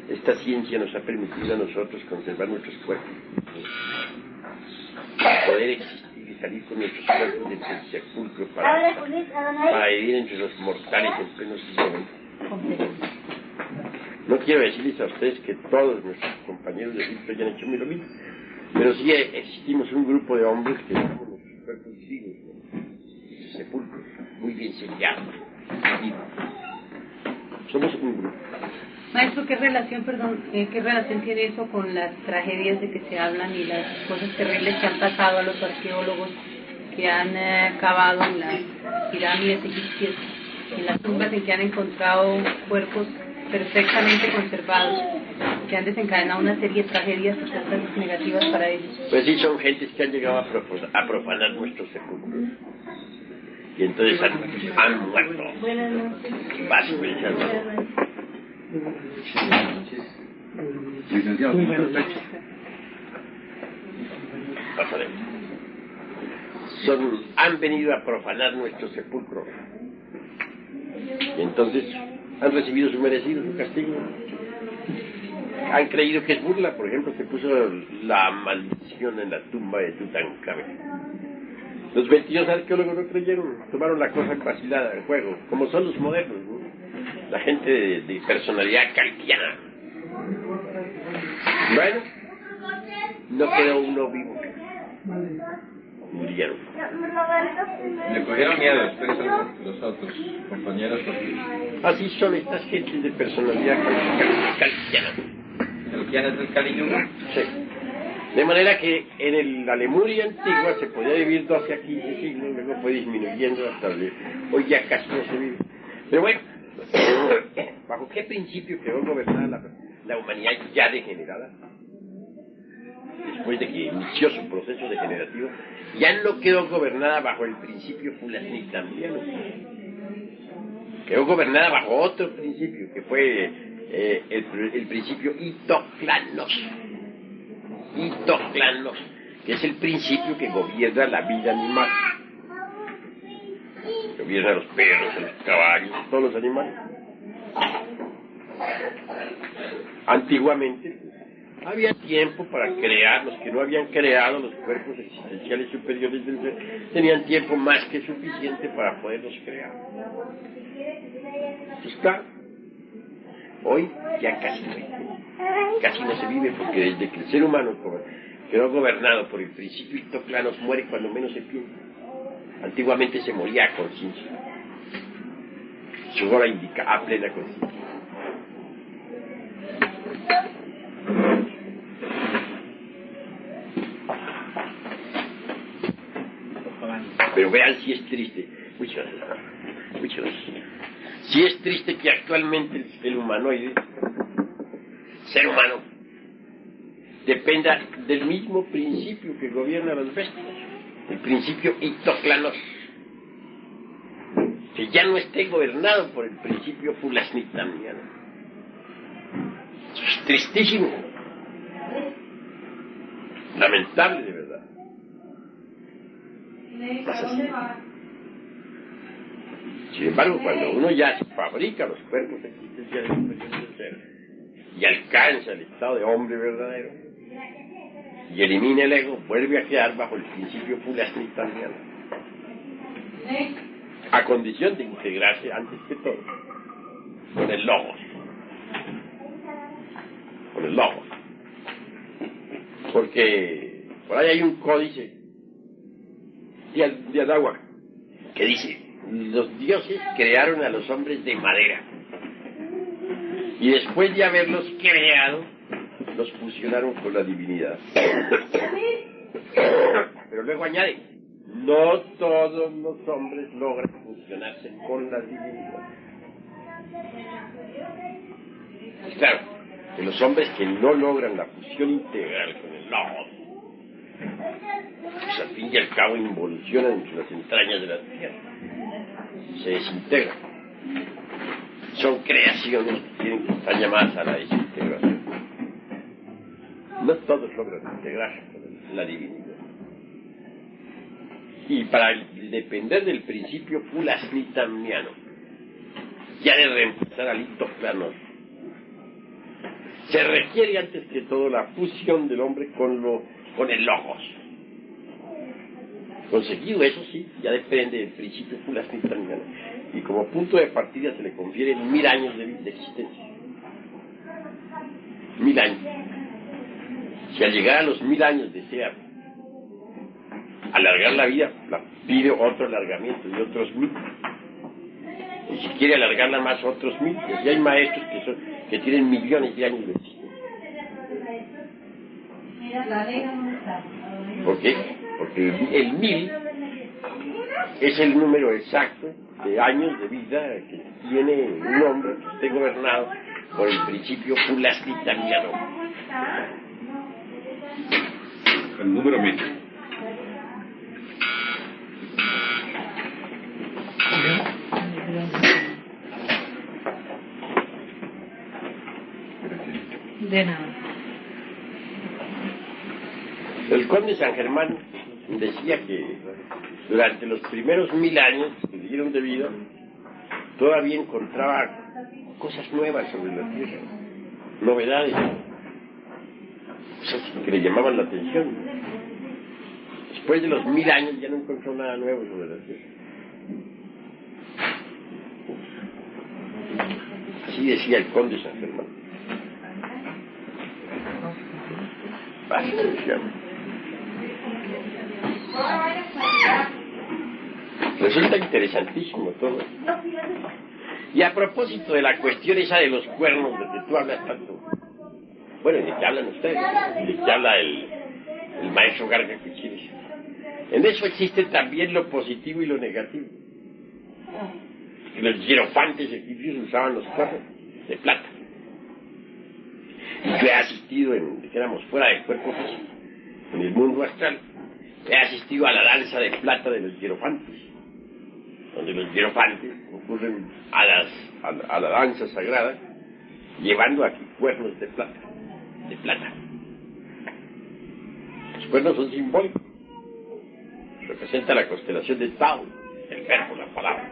Esta ciencia nos ha permitido a nosotros conservar nuestros cuerpos, poder existir salir con nuestros cuerpos del sepulcro para vivir entre los mortales en pleno siglo XX. No quiero decirles a ustedes que todos nuestros compañeros de Egipto hayan hecho lo mismo, pero sí existimos un grupo de hombres que dejamos nuestros cuerpos vivos, nuestros sepulcros, muy bien sellados, vivos. Somos un grupo. Maestro, ¿qué relación tiene eso con las tragedias de que se hablan y las cosas terribles que han pasado a los arqueólogos que han cavado en las pirámides egipcias, en las tumbas en que han encontrado cuerpos perfectamente conservados, que han desencadenado una serie de tragedias y cosas negativas para ellos? Pues sí, son gentes que han llegado a profanar nuestros sepulcros. Y entonces han muerto. Licenciado, han venido a profanar nuestro sepulcro. Y entonces han recibido su merecido, su castigo. Han creído que es burla. Por ejemplo, se puso la maldición en la tumba de Tutankamón. Los 22 arqueólogos no creyeron, tomaron la cosa vacilada del juego, como son los modernos, ¿no? La gente de personalidad kantiana. Bueno, no quedó uno vivo. Murieron. Le cogieron miedo después los otros compañeros. Así son estas gentes de personalidad kantiana. ¿Kantiana es del Kali Yuga? Sí. De manera que en la Lemuria antigua se podía vivir 12 a 15 siglos, luego fue disminuyendo hasta hoy ya casi no se vive. Pero bueno, ¿bajo qué principio quedó gobernada la humanidad ya degenerada? Después de que inició su proceso degenerativo, ya no quedó gobernada bajo el principio fulasnitambiano. Quedó gobernada bajo otro principio, que fue el principio Itoclanos. Itoclanos, que es el principio que gobierna la vida animal. Gobierna a los perros, a los caballos, a todos los animales. Antiguamente había tiempo para crear. Los que no habían creado los cuerpos existenciales superiores del ser tenían tiempo más que suficiente para poderlos crear. Pues claro, hoy ya casi no se vive, porque desde que el ser humano quedó gobernado por el principio Itoclanos, muere cuando menos se piensa. Antiguamente se moría a conciencia. Su hora indica a plena conciencia. Pero vean si es triste. Muchas gracias. Si es triste que actualmente el humanoide, ser humano, dependa del mismo principio que gobierna a las bestias, el principio Itoclanos, que ya no esté gobernado por el principio fulasnitambiano. Eso es tristísimo, lamentable de verdad. Sin embargo, cuando uno ya fabrica los cuerpos existenciales superiores del ser y alcanza el estado de hombre verdadero y elimina el ego, vuelve a quedar bajo el principio fulasnitambiano, a condición de integrarse antes que todo con el logos. Porque por ahí hay un códice de Adáhuac que dice: los dioses crearon a los hombres de madera y después de haberlos creado los fusionaron con la divinidad. Pero luego añade: no todos los hombres logran fusionarse con la divinidad. Y claro, que los hombres que no logran la fusión integral con el logos, pues al fin y al cabo involucionan entre las entrañas de la tierra, se desintegran. Son creaciones que están llamadas a la desintegración. No todos logran integrarse con la divinidad. Y para depender del principio fulasnitambiano, ya de reemplazar al Itoclanos, se requiere antes que todo la fusión del hombre con el logos. Conseguido eso sí, ya depende del principio Fulasnita, y como punto de partida se le confieren 1000 años de existencia. 1000 años. Si al llegar a los 1000 años desea alargar la vida, pide otro alargamiento de otros 1000. Y si quiere alargarla más, otros 1000. Y hay maestros que tienen millones de años de existencia. ¿Por qué? Porque el 1000 es el número exacto de años de vida que tiene un hombre que esté gobernado por el principio Fulasnita Milano. El número 1000. De nada. El conde San Germán decía que durante los primeros 1000 años que le dieron de vida, todavía encontraba cosas nuevas sobre la tierra, novedades, cosas que le llamaban la atención. Después de los 1000 años ya no encontró nada nuevo sobre la tierra. Así decía el conde San Germán. Resulta interesantísimo todo. Y a propósito de la cuestión esa de los cuernos, de que tú hablas tanto, bueno, ¿de qué hablan ustedes? ¿De qué habla el maestro Garga Cuchilles? En eso existe también lo positivo y lo negativo. Los hierofantes egipcios usaban los cuernos de plata. Y yo he asistido, dijéramos, fuera del cuerpo físico, en el mundo astral, he asistido a la danza de plata de los hierofantes, donde los hierofantes concurren a la danza sagrada, llevando aquí cuernos de plata, Los cuernos son simbólicos, representa la constelación de Tao, el verbo, la palabra.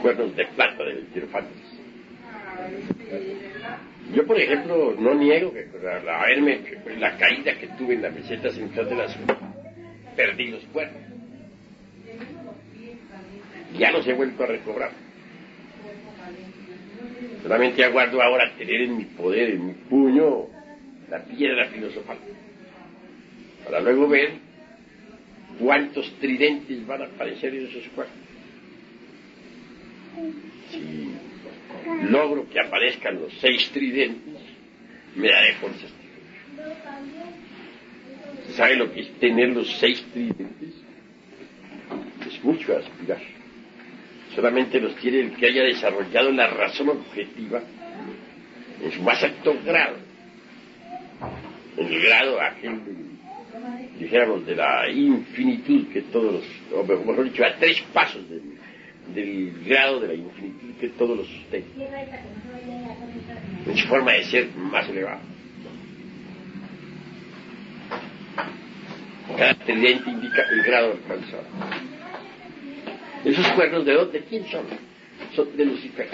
Cuernos de plata de los hierofantes. Yo, por ejemplo, no niego que la caída que tuve en la meseta central de la ciudad, perdí los cuernos. Ya los he vuelto a recobrar. Solamente aguardo ahora tener en mi poder, en mi puño, la piedra filosofal, para luego ver cuántos tridentes van a aparecer en esos cuernos. Si logro que aparezcan los 6 tridentes, me daré por satisfecho. ¿Sabe lo que es tener los 6 tridentes? Es mucho aspirar. Solamente los tiene el que haya desarrollado la razón objetiva en su más alto grado, en el grado aquel, dijéramos, de la infinitud que todos los, o mejor dicho, a 3 pasos del grado de la infinitud que todos los sostienen, en su forma de ser más elevada. Cada tridente indica el grado alcanzado. ¿Esos cuernos de dónde? ¿De quién son? Son de Lucifer.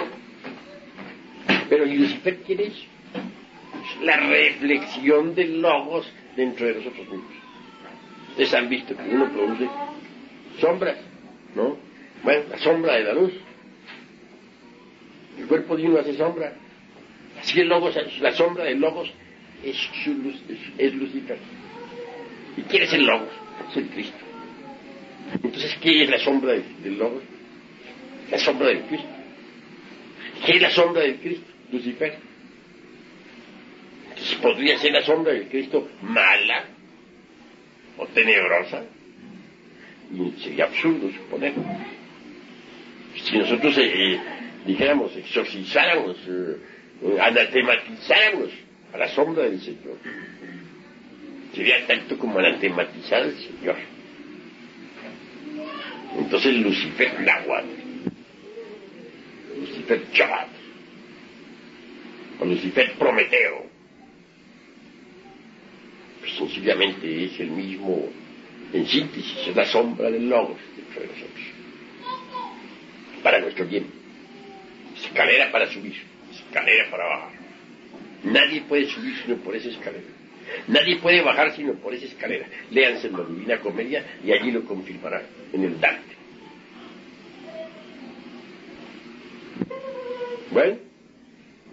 Pero ¿y Lucifer quién es? Es la reflexión del logos dentro de nosotros mismos. Ustedes han visto que uno produce sombras, ¿no? Bueno, la sombra de la luz. El cuerpo de uno hace sombra. Así el logos, la sombra del logos es Lucifer. ¿Y quién es el logos? Es el Cristo. Entonces, ¿qué es la sombra del logos? La sombra del Cristo. ¿Qué es la sombra del Cristo? Lucifer. Entonces, ¿podría ser la sombra del Cristo mala o tenebrosa? Y sería absurdo suponerlo. Si nosotros dijéramos, exorcizáramos, anatematizáramos a la sombra del Señor, sería tanto como anatematizar al Señor. Entonces Lucifer Nahuatl, Lucifer Chabat, o Lucifer Prometeo, pues sencillamente es el mismo, en síntesis, es la sombra del logos dentro de nosotros, para nuestro bien, escalera para subir, escalera para bajar. Nadie puede subir sino por esa escalera. Nadie puede bajar sino por esa escalera. Léanse la Divina Comedia y allí lo confirmarán, en el Dante. Bueno,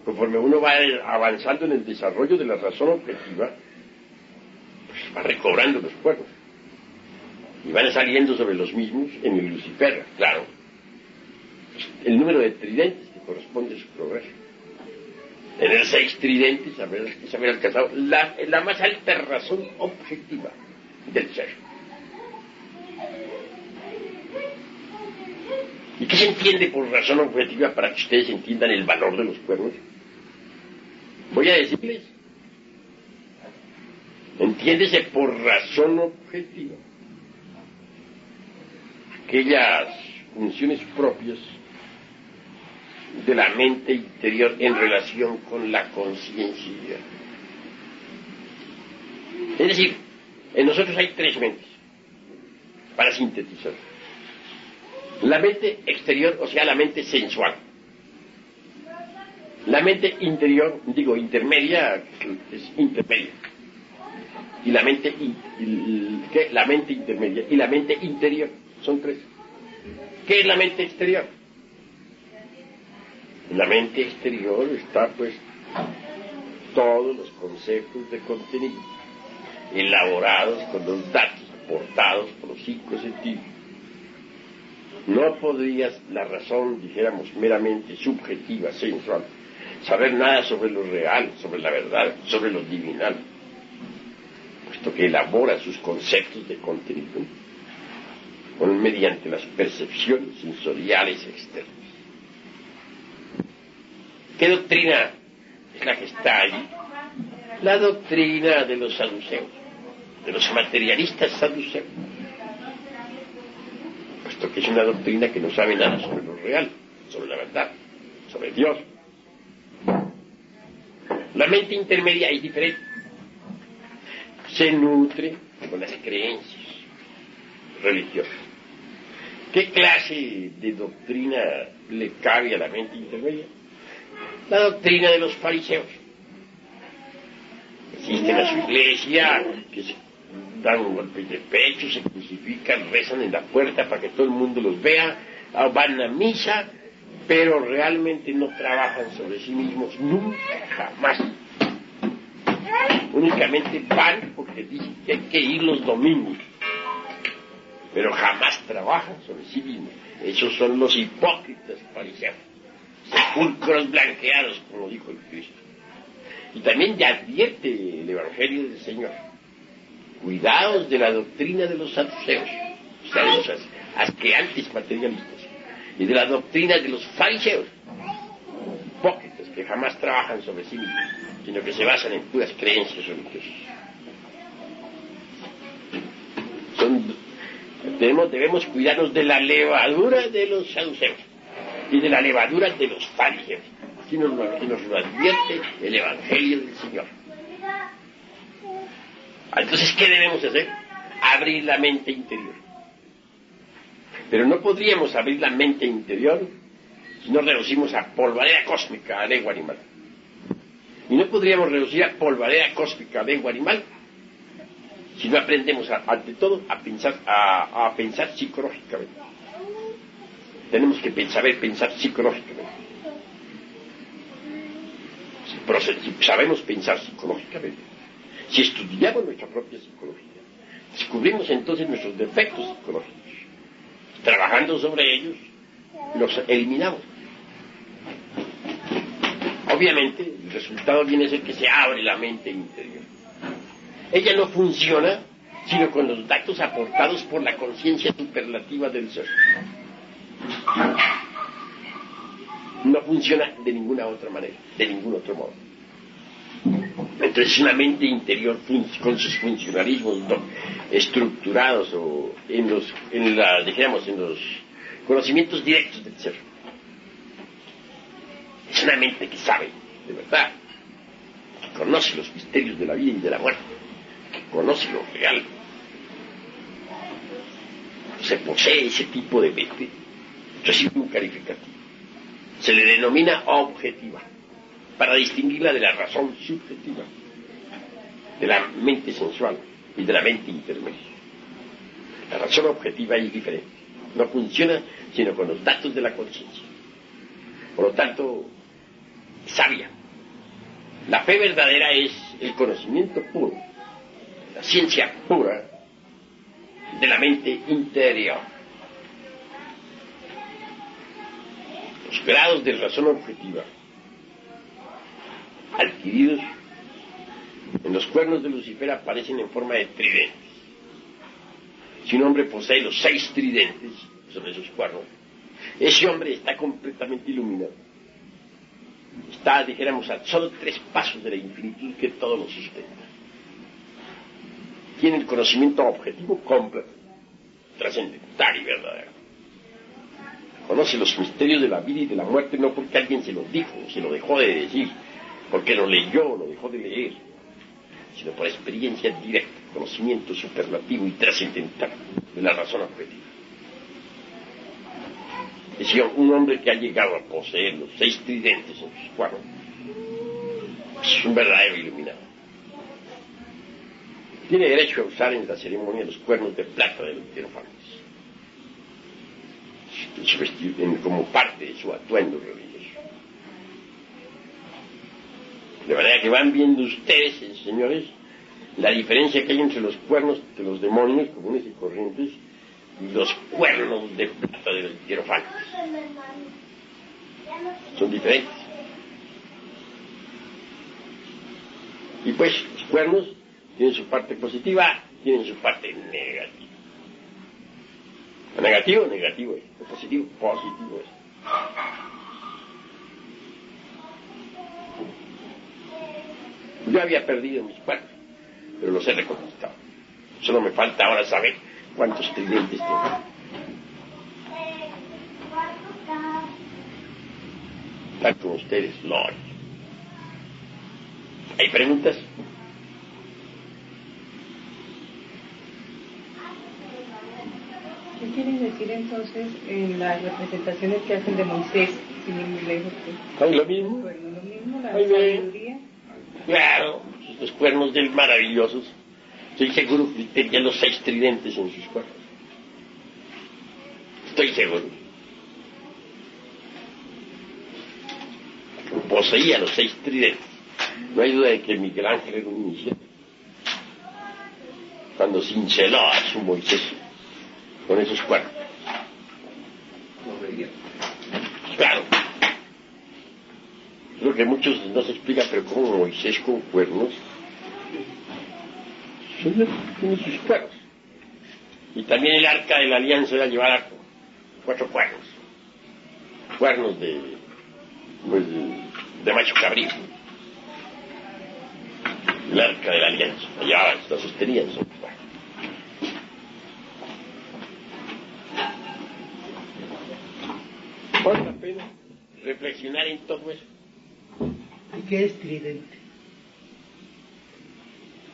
conforme uno va avanzando en el desarrollo de la razón objetiva, pues va recobrando los cuernos. Y van saliendo sobre los mismos en el Lucifer, claro. El número de tridentes que corresponde a su progreso. Tener 6 tridentes es haber alcanzado la más alta razón objetiva del ser. ¿Y qué se entiende por razón objetiva para que ustedes entiendan el valor de los cuernos? Voy a decirles. Entiéndese por razón objetiva aquellas funciones propias de la mente interior en relación con la conciencia. Es decir, en nosotros hay 3 mentes, para sintetizar. La mente exterior, o sea, la mente sensual. La mente interior, intermedia, es intermedia. Y la mente, la mente intermedia y la mente interior, son 3. ¿Qué es la mente exterior? En la mente exterior está, pues, todos los conceptos de contenido, elaborados con los datos aportados por los 5 sentidos. No podrías la razón, dijéramos, meramente subjetiva, sensual, saber nada sobre lo real, sobre la verdad, sobre lo divinal, puesto que elabora sus conceptos de contenido mediante las percepciones sensoriales externas. ¿Qué doctrina es la que está allí? La doctrina de los saduceos, de los materialistas saduceos, puesto que es una doctrina que no sabe nada sobre lo real, sobre la verdad, sobre Dios. La mente intermedia es diferente. Se nutre con las creencias religiosas. ¿Qué clase de doctrina le cabe a la mente intermedia? La doctrina de los fariseos. Asisten a su iglesia, que se dan un golpe de pecho, se crucifican, rezan en la puerta para que todo el mundo los vea, van a misa, pero realmente no trabajan sobre sí mismos nunca, jamás. Únicamente van porque dicen que hay que ir los domingos, pero jamás trabajan sobre sí mismos. Esos son los hipócritas fariseos, sepulcros blanqueados, como dijo el Cristo. Y también ya advierte el Evangelio del Señor: cuidaos de la doctrina de los saduceos, o sea, de los asqueantes materialistas, y de la doctrina de los fariseos, hipócritas que jamás trabajan sobre sí mismos, sino que se basan en puras creencias religiosas. Debemos cuidarnos de la levadura de los saduceos y de la levadura de los fariseos. Así nos lo advierte el Evangelio del Señor. Entonces, ¿qué debemos hacer? Abrir la mente interior. Pero no podríamos abrir la mente interior si no reducimos a polvareda cósmica a lengua animal. Y no podríamos reducir a polvareda cósmica a lengua animal si no aprendemos ante todo a pensar psicológicamente. Tenemos que saber pensar psicológicamente. Si sabemos pensar psicológicamente, si estudiamos nuestra propia psicología, descubrimos entonces nuestros defectos psicológicos. Trabajando sobre ellos, los eliminamos. Obviamente, el resultado viene a ser que se abre la mente interior. Ella no funciona sino con los datos aportados por la conciencia superlativa del ser. No funciona de ninguna otra manera, de ningún otro modo. Entonces, una mente interior con sus funcionalismos estructurados o en los conocimientos directos del ser. Es una mente que sabe, de verdad, que conoce los misterios de la vida y de la muerte, que conoce lo real. Se posee ese tipo de mente. Recibe un calificativo. Se le denomina objetiva. para distinguirla de la razón subjetiva, de la mente sensual y de la mente intermedia. La razón objetiva es diferente, no funciona sino con los datos de la conciencia. Por lo tanto, sabia. La fe verdadera es el conocimiento puro, la ciencia pura de la mente interior. Los grados de razón objetiva adquiridos en los cuernos de Lucifer aparecen en forma de tridentes. Si un hombre posee los 6 tridentes sobre sus cuernos, ese hombre está completamente iluminado. Está, dijéramos, a solo 3 pasos de la infinitud que todo lo sustenta. Tiene el conocimiento objetivo completo, trascendental y verdadero. Conoce los misterios de la vida y de la muerte no porque alguien se lo dijo, se lo dejó de decir, porque lo leyó, lo dejó de leer, sino por experiencia directa, conocimiento superlativo y trascendental de la razón objetiva. Es decir, un hombre que ha llegado a poseer los 6 tridentes en sus cuernos es un verdadero iluminado. Tiene derecho a usar en la ceremonia los cuernos de plata de los hierofantes como parte de su atuendo religioso. De manera que van viendo ustedes, señores, la diferencia que hay entre los cuernos de los demonios comunes y corrientes y los cuernos de plata de los hierofantes. Son diferentes. Y pues los cuernos tienen su parte positiva, tienen su parte negativa. Lo negativo, negativo es. Lo positivo, positivo es. Yo había perdido mis cuernos, pero los he reconquistado. Solo me falta ahora saber cuántos tridentes tengo. Están con ustedes, Lord. ¿Hay preguntas? ¿Qué quieren decir entonces en las representaciones que hacen de Moisés, sin ir muy lejos? ¿Es lo mismo? Bueno, lo mismo, la Muy bien. sabiduría. Claro, los cuernos del maravillosos. Estoy seguro que tenía los 6 tridentes en sus cuernos. Estoy seguro. Poseía los 6 tridentes. No hay duda de que Miguel Ángel era un iniciado. Cuando cinceló a su Moisés con esos cuernos. Claro. Creo que muchos no se explica, pero como Moisés con cuernos, tiene sus cuernos. Y también el arca de la alianza era llevar 4 cuernos. Cuernos de macho cabrío. El arca de la alianza, allá la sostenían son cuernos. Vale la pena reflexionar en todo eso. ¿Y qué es tridente?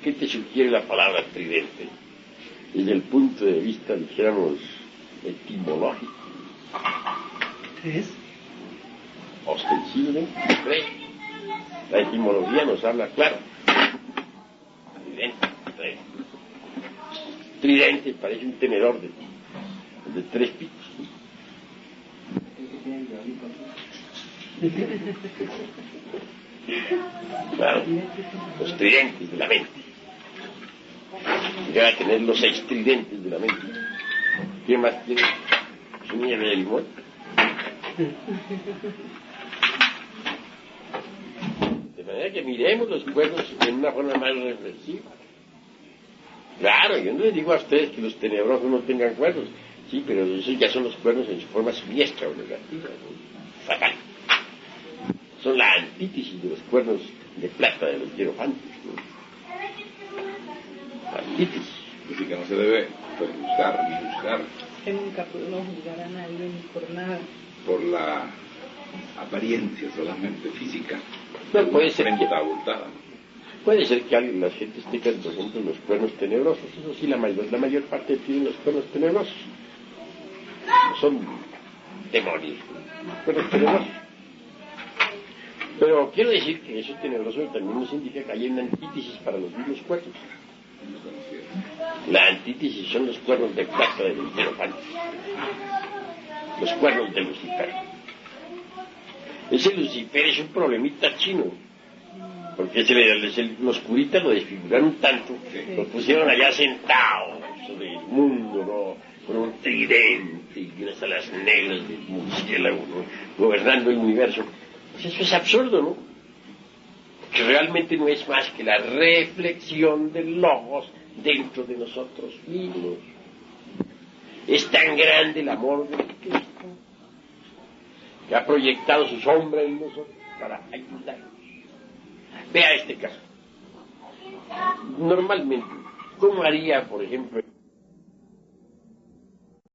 ¿Qué te sugiere la palabra tridente? Desde el punto de vista, dijéramos, etimológico. 3. Ostensible, 3. La etimología nos habla claro. Tridente, 3. Tridente parece un tenedor de 3 picos. Claro, los tridentes de la mente. Llega a tener los 6 tridentes de la mente. ¿Qué más tiene? Su nieve de limón. De manera que miremos los cuernos en una forma más reflexiva. Claro, yo no les digo a ustedes que los tenebrosos no tengan cuernos. Sí, pero esos ya son los cuernos en su forma siniestra o negativa, ¿no? Fatal. Son la antítesis de los cuernos de plata de los hierofantes, ¿no? La antítesis. Así que no se debe juzgar ni juzgar Que nunca podemos juzgar a nadie ni por nada. por la apariencia solamente física. No, puede ser que, abultada. puede ser que la gente tenga, por ejemplo, los cuernos tenebrosos. Eso sí, la mayor parte tienen los cuernos tenebrosos. No son demonios, cuernos tenebrosos. Pero quiero decir que eso tenebroso también nos indica que hay una antítesis para los mismos cuernos. La antítesis son los cuernos de plata del Hierofanto, los cuernos de Lucifer. Ese Lucifer es un problemita chino, porque los curitas lo desfiguraron tanto, lo pusieron allá sentado sobre el mundo, ¿no? Con un tridente y unas alas negras de murciélago, ¿no? Gobernando el universo. Pues eso es absurdo, ¿no? Que realmente no es más que la reflexión del logos dentro de nosotros mismos. Es tan grande el amor de Cristo que ha proyectado su sombra en nosotros para ayudarnos. Vea este caso. Normalmente, ¿cómo haría, por ejemplo,